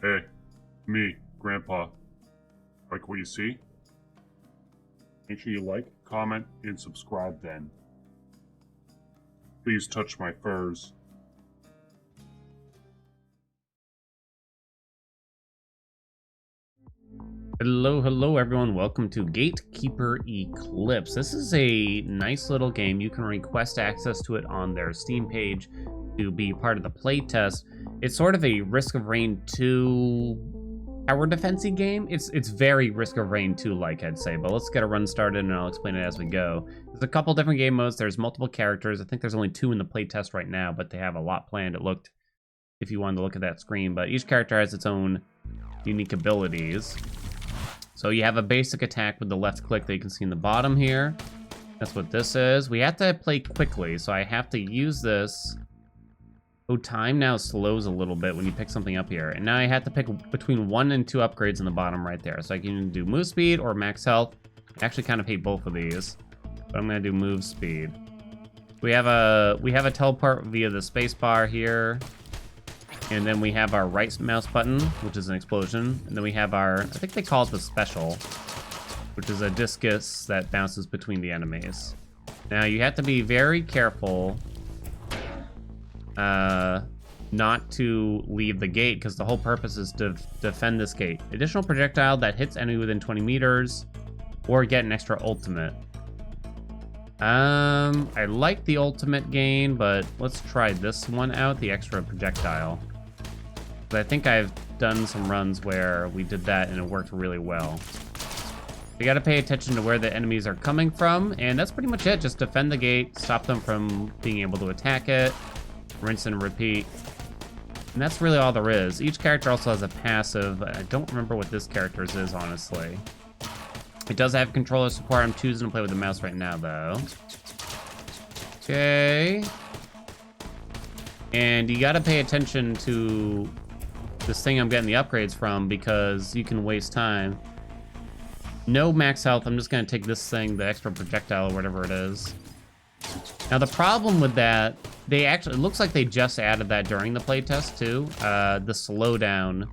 Hey, me, Grandpa. Like what you see? Make sure you like, comment, and subscribe then. Please touch my furs. Hello everyone, welcome to Gatekeeper Eclipse. This is a nice little game. You can request access to it on their Steam page to be part of the playtest. It's sort of a Risk of Rain 2 tower defensey game. It's very Risk of Rain 2 like, I'd say, but let's get a run started and I'll explain it as we go. There's a couple different game modes. There's multiple characters. I think there's only 2 in the playtest right now, but they have a lot planned. It looked, if you wanted to look at that screen, but each character has its own unique abilities. So you have a basic attack with the left click that you can see in the bottom here. That's what this is. We have to play quickly, so I have to use this. Oh, time now slows a little bit when you pick something up here. And now I have to pick between 1 and 2 upgrades in the bottom right there. So I can do move speed or max health. I actually kind of hate both of these, but I'm gonna do move speed. We have a teleport via the space bar here. And then we have our right mouse button, which is an explosion. And then we have our, I think they call it the special, which is a discus that bounces between the enemies. Now you have to be very careful not to leave the gate, because the whole purpose is to defend this gate. Additional projectile that hits enemy within 20 meters, or get an extra ultimate. I like the ultimate gain, but let's try this one out, the extra projectile. I think I've done some runs where we did that and it worked really well. You gotta pay attention to where the enemies are coming from, and that's pretty much it. Just defend the gate, stop them from being able to attack it, rinse and repeat. And that's really all there is. Each character also has a passive. I don't remember what this character's is, honestly. It does have controller support. I'm choosing to play with the mouse right now, though. Okay. And you gotta pay attention to this thing I'm getting the upgrades from, because you can waste time. No max health. I'm just gonna take this thing, the extra projectile or whatever it is. Now the problem with that, they actually, it looks like they just added that during the playtest too. The slowdown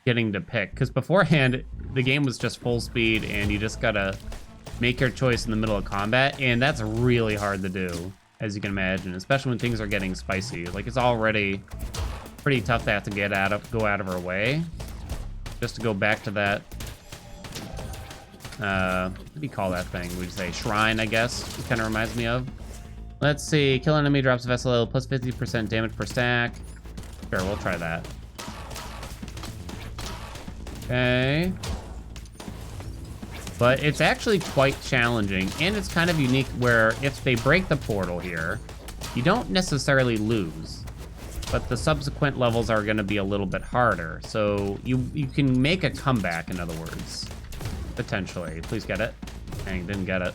getting to pick, because beforehand the game was just full speed and you just gotta make your choice in the middle of combat, and that's really hard to do, as you can imagine, especially when things are getting spicy. Like, it's already pretty tough to have to go out of our way just to go back to that what do you call that thing? We'd say shrine, I guess. It kind of reminds me of. Let's see. Kill enemy, drops vessel plus 50% damage per stack. Sure, we'll try that. Okay. But it's actually quite challenging, and it's kind of unique where if they break the portal here, you don't necessarily lose, but the subsequent levels are going to be a little bit harder. So you can make a comeback, in other words, potentially. Please get it. Dang, didn't get it.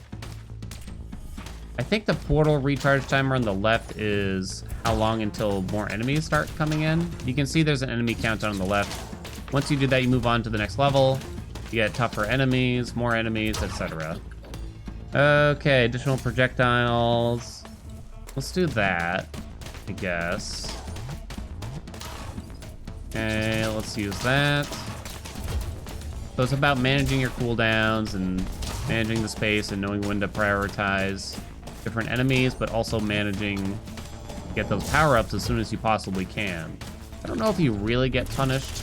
I think the portal recharge timer on the left is how long until more enemies start coming in. You can see there's an enemy countdown on the left. Once you do that, you move on to the next level. You get tougher enemies, more enemies, etc. Okay, additional projectiles. Let's do that, I guess. Okay, let's use that. So it's about managing your cooldowns and managing the space and knowing when to prioritize different enemies, but also managing to get those power-ups as soon as you possibly can. I don't know if you really get punished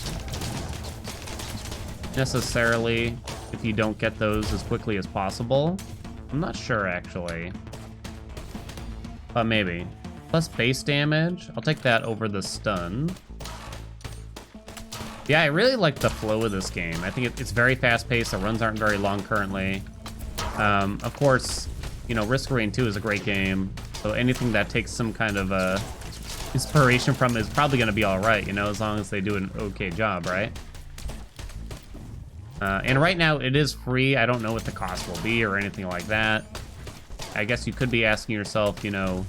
necessarily if you don't get those as quickly as possible. I'm not sure, actually. But maybe. Plus base damage. I'll take that over the stun. Yeah, I really like the flow of this game. I think it's very fast-paced. The runs aren't very long currently. Of course, you know, Risk of Rain 2 is a great game, so anything that takes some kind of inspiration from it is probably going to be all right, you know, as long as they do an okay job, right? And right now, it is free. I don't know what the cost will be or anything like that. I guess you could be asking yourself, you know,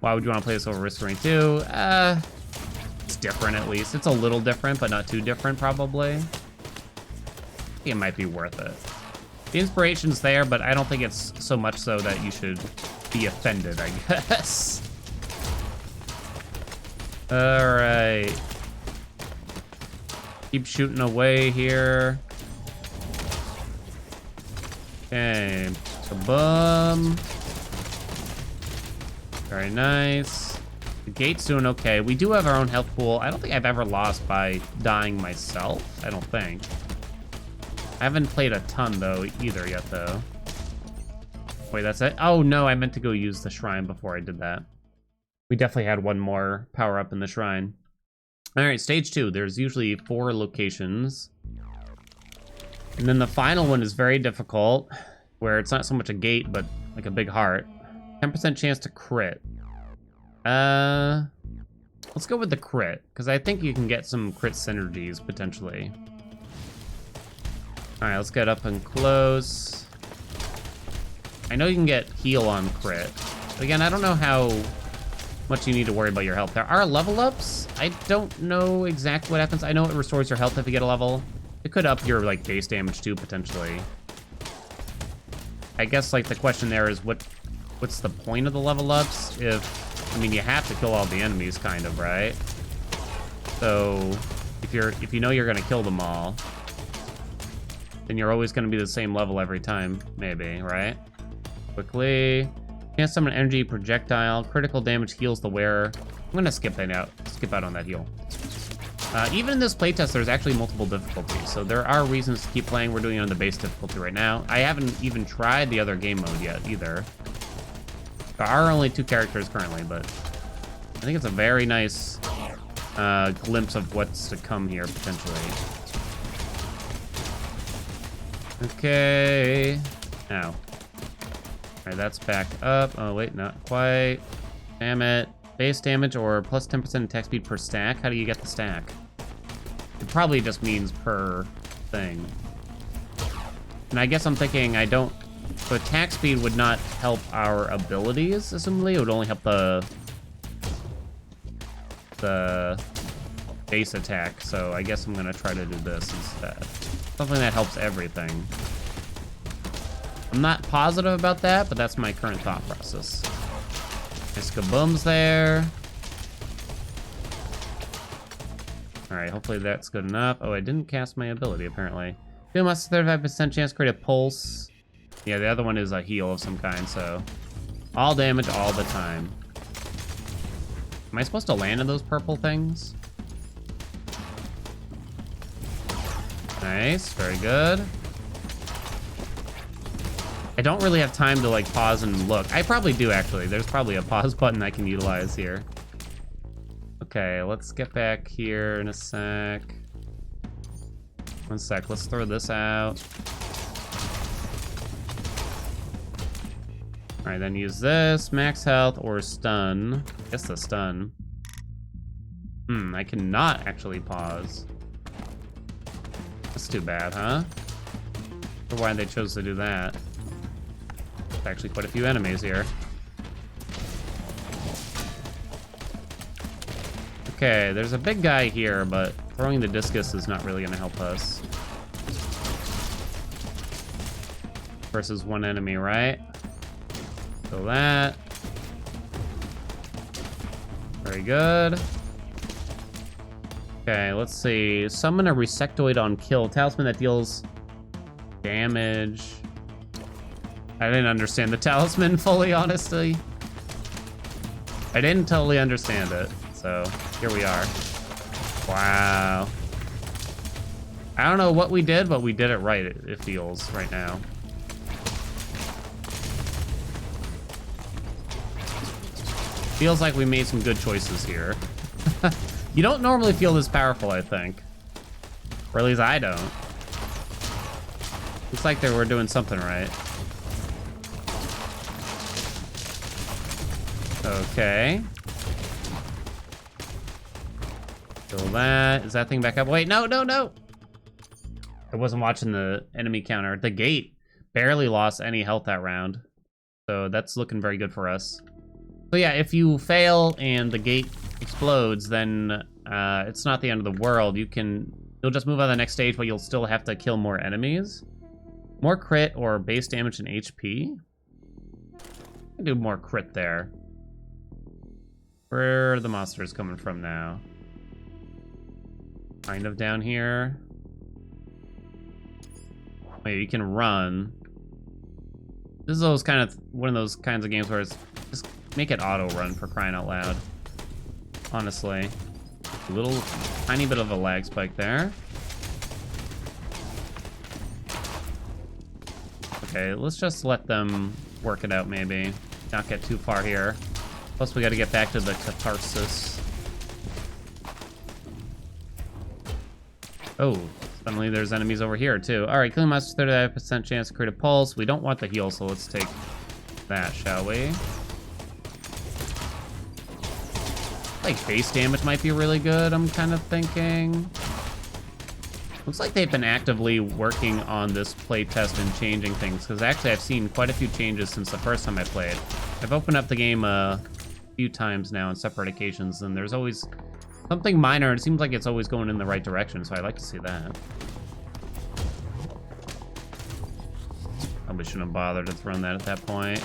why would you want to play this over Risk of Rain 2? It's different, at least. It's a little different, but not too different, probably. I think it might be worth it. The inspiration's there, but I don't think it's so much so that you should be offended, I guess. All right. Keep shooting away here. Okay, boom. Very nice. The gate's doing okay. We do have our own health pool. I don't think I've ever lost by dying myself. I don't think. I haven't played a ton, though, either yet, though. Wait, that's it? Oh, no, I meant to go use the shrine before I did that. We definitely had one more power-up in the shrine. All right, stage 2. There's usually 4 locations. And then the final one is very difficult, where it's not so much a gate, but like a big heart. 10% chance to crit. Let's go with the crit, because I think you can get some crit synergies, potentially. All right, let's get up and close. I know you can get heal on crit. But again, I don't know how much you need to worry about your health. There are level ups. I don't know exactly what happens. I know it restores your health if you get a level. It could up your like base damage too, potentially. I guess like the question there is what's the point of the level ups if, I mean, you have to kill all the enemies kind of, right? So if you know you're gonna kill them all, then you're always gonna be the same level every time, maybe, right? Quickly. Can't summon an energy projectile. Critical damage heals the wearer. I'm gonna skip out on that heal. Even in this playtest, there's actually multiple difficulties, so there are reasons to keep playing. We're doing it on the base difficulty right now. I haven't even tried the other game mode yet, either. There are only 2 characters currently, but I think it's a very nice glimpse of what's to come here, potentially. Okay. Now. Alright, that's back up. Oh, wait, not quite. Damn it. Base damage or plus 10% attack speed per stack? How do you get the stack? It probably just means per thing. And I guess I'm thinking so attack speed would not help our abilities, assumably. It would only help the base attack. So I guess I'm gonna try to do this instead. Something that helps everything. I'm not positive about that, but that's my current thought process. Nice kaboom's there. All right, hopefully that's good enough. Oh, I didn't cast my ability, apparently. Feel must 35% chance to create a pulse. Yeah, the other one is a heal of some kind, so. All damage all the time. Am I supposed to land in those purple things? Nice, very good. I don't really have time to like pause and look. I probably do actually. There's probably a pause button I can utilize here. Okay, let's get back here in a sec. One sec, let's throw this out. All right, then use this, max health or stun. I guess the stun. I cannot actually pause. That's too bad, huh? Or why they chose to do that. Actually quite a few enemies here. Okay, there's a big guy here, but throwing the discus is not really gonna help us. Versus one enemy, right? So that. Very good. Okay, let's see. Summon a resectoid on kill. Talisman that deals damage. I didn't understand the talisman fully, honestly. I didn't totally understand it, so here we are. Wow. I don't know what we did, but we did it right, it feels, right now. Feels like we made some good choices here. You don't normally feel this powerful, I think. Or at least I don't. Looks like they were doing something right. Okay. Kill that. Is that thing back up? Wait, no, no, no! I wasn't watching the enemy counter. The gate barely lost any health that round. So that's looking very good for us. So yeah, if you fail and the gate explodes, then it's not the end of the world. You'll just move on to the next stage, but you'll still have to kill more enemies. More crit or base damage and HP. I can do more crit there. Where are the monsters coming from now? kind of down here. Wait, you can run. This is one of those kinds of games where it's just make it auto run, for crying out loud. Honestly. A little tiny bit of a lag spike there. Okay, let's just let them work it out maybe. Not get too far here. Plus we gotta get back to the catharsis. Oh, suddenly there's enemies over here too. Alright, killing monsters, 35% chance to create a pulse. We don't want the heal, so let's take that, shall we? Like base damage might be really good, I'm kind of thinking. Looks like they've been actively working on this playtest and changing things, because actually I've seen quite a few changes since the first time I played. I've opened up the game a few times now on separate occasions, and there's always something minor. It seems like it's always going in the right direction, so I like to see that. Probably shouldn't have bothered to throw that at that point.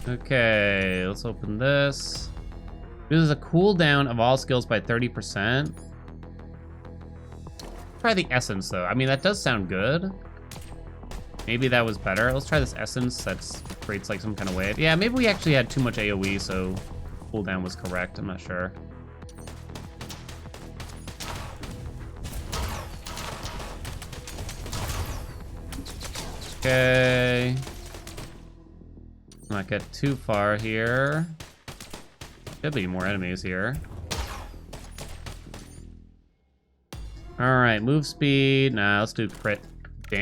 Okay, let's open this. There's a cooldown of all skills by 30%. Try the essence though. I mean, that does sound good. Maybe that was better. Let's try this essence that creates like some kind of wave. Yeah, maybe we actually had too much AoE, so cooldown was correct. I'm not sure. Okay. Not get too far here. Could be more enemies here. Alright, move speed. Nah, let's do crit.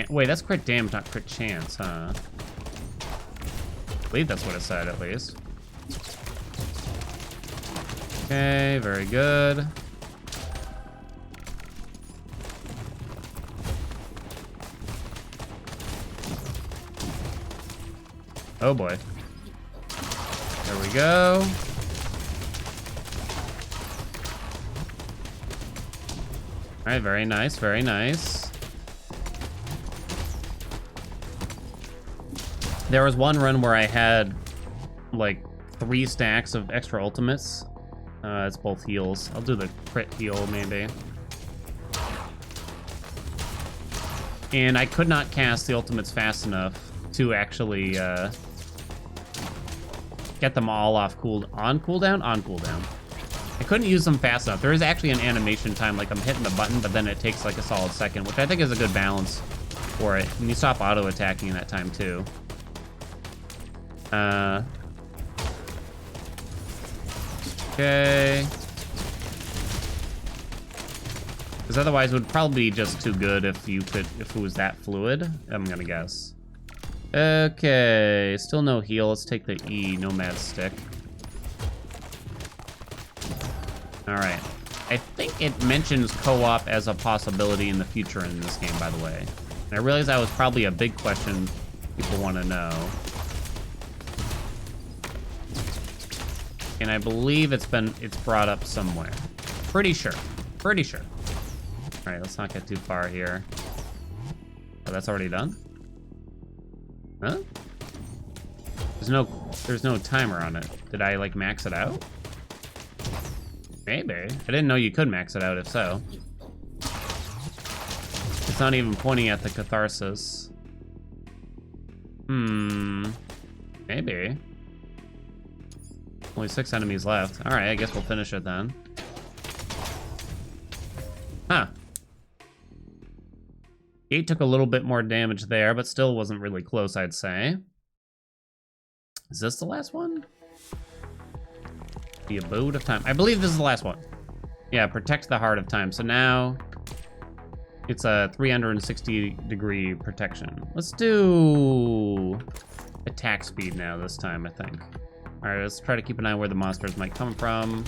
Wait, that's crit damage, not crit chance, huh? I believe that's what it said, at least. Okay, very good. Oh boy. There we go. All right, very nice, very nice. There was one run where I had like 3 stacks of extra ultimates. It's both heals. I'll do the crit heal maybe. And I could not cast the ultimates fast enough to actually get them all off on cooldown. I couldn't use them fast enough. There is actually an animation time, like I'm hitting the button, but then it takes like a solid second, which I think is a good balance for it. And you stop auto-attacking in that time too. Okay. Because otherwise it would probably be just too good if it was that fluid, I'm gonna guess. Okay, still no heal. Let's take the E, Nomad Stick. Alright. I think it mentions co-op as a possibility in the future in this game, by the way. And I realize that was probably a big question people want to know. And I believe it's brought up somewhere. Pretty sure. Alright, let's not get too far here. Oh, that's already done? Huh? There's no timer on it. Did I like max it out? Maybe. I didn't know you could max it out if so. It's not even pointing at the catharsis. Maybe. Only 6 enemies left. Alright, I guess we'll finish it then. Huh. Gate took a little bit more damage there, but still wasn't really close, I'd say. Is this the last one? The Abode of Time. I believe this is the last one. Yeah, Protect the Heart of Time. So now it's a 360-degree protection. Let's do attack speed now this time, I think. All right, let's try to keep an eye where the monsters might come from.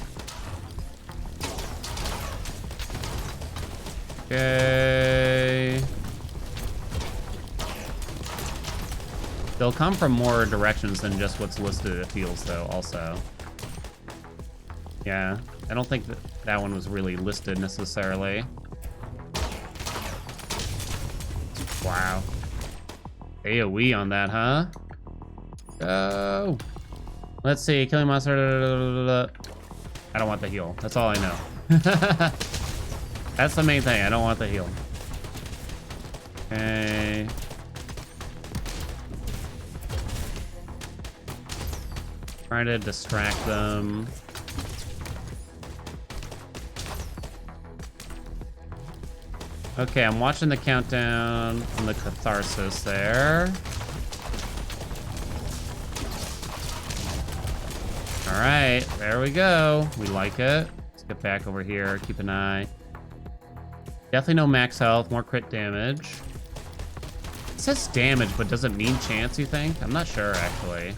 Okay. They'll come from more directions than just what's listed, it feels, though, also. Yeah, I don't think that one was really listed necessarily. Wow. AoE on that, huh? Go! Let's see, killing monster. I don't want the heal. That's all I know. That's the main thing. I don't want the heal. Okay. Trying to distract them. Okay, I'm watching the countdown on the catharsis there. All right, there we go. We like it. Let's get back over here, keep an eye. Definitely no max health, more crit damage. It says damage, but does it mean chance, you think? I'm not sure, actually.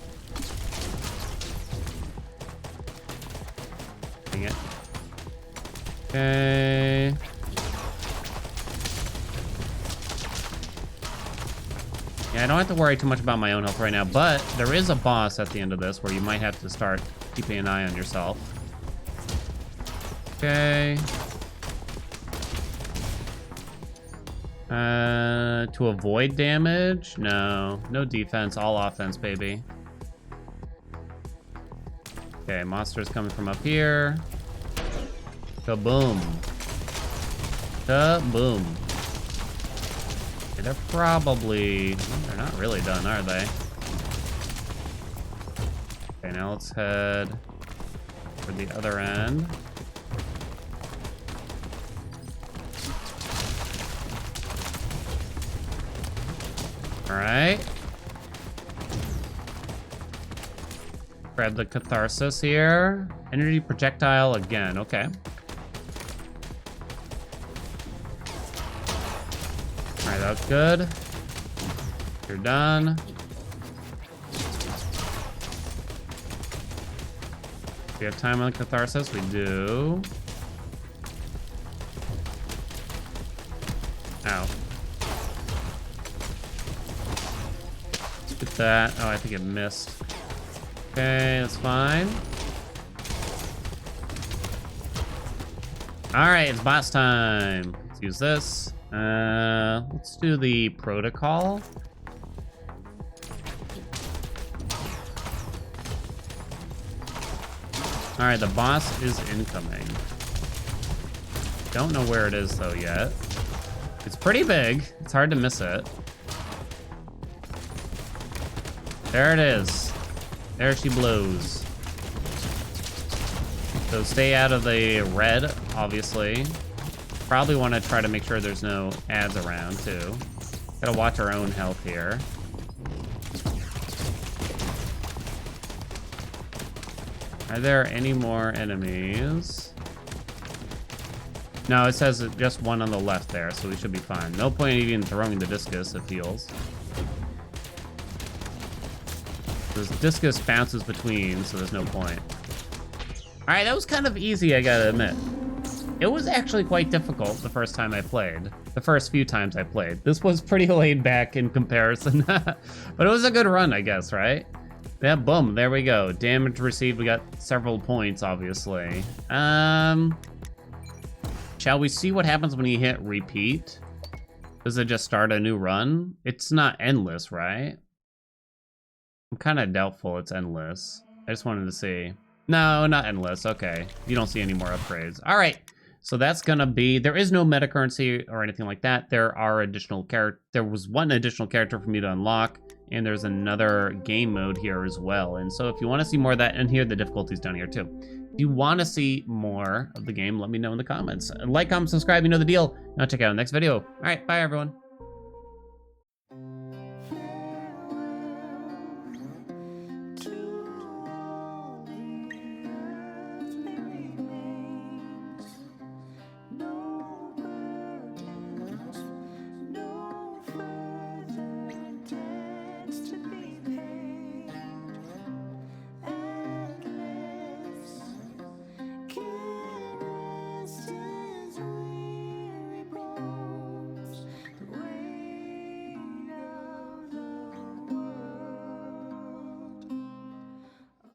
Dang it. Okay. Yeah, I don't have to worry too much about my own health right now, but there is a boss at the end of this where you might have to start keeping an eye on yourself. Okay. To avoid damage? No. No defense, all offense, baby. Okay, monsters coming from up here. Kaboom. Kaboom. Okay, they're probably... well, they're not really done, are they? Okay, now let's head for the other end. Alright. Grab the catharsis here. Energy projectile again, okay. Alright, that's good. You're done. Do we have time on the catharsis? We do. Ow. Get that. Oh, I think it missed. Okay, that's fine. Alright, it's boss time. Let's use this. Let's do the protocol. Alright, the boss is incoming. Don't know where it is though yet. It's pretty big. It's hard to miss it. There it is. There she blows. So stay out of the red, obviously. Probably want to try to make sure there's no ads around, too. Gotta watch our own health here. Are there any more enemies? No, it says just one on the left there, so we should be fine. No point even throwing the discus, it heals. This discus bounces between, so there's no point. Alright, that was kind of easy, I gotta admit. It was actually quite difficult the first time I played. The first few times I played. This was pretty laid back in comparison. But it was a good run, I guess, right? Yeah, boom, there we go. Damage received, we got several points, obviously. Shall we see what happens when you hit repeat? Does it just start a new run? It's not endless, right? I'm kind of doubtful it's endless. I just wanted to see. No, not endless. Okay. You don't see any more upgrades. All right. So that's going to be... there is no meta currency or anything like that. There are additional character... there was one additional character for me to unlock. And there's another game mode here as well. And so if you want to see more of that, and here, the difficulty's down here too. If you want to see more of the game, let me know in the comments. Like, comment, subscribe, you know the deal. And I'll check out the next video. All right. Bye, everyone.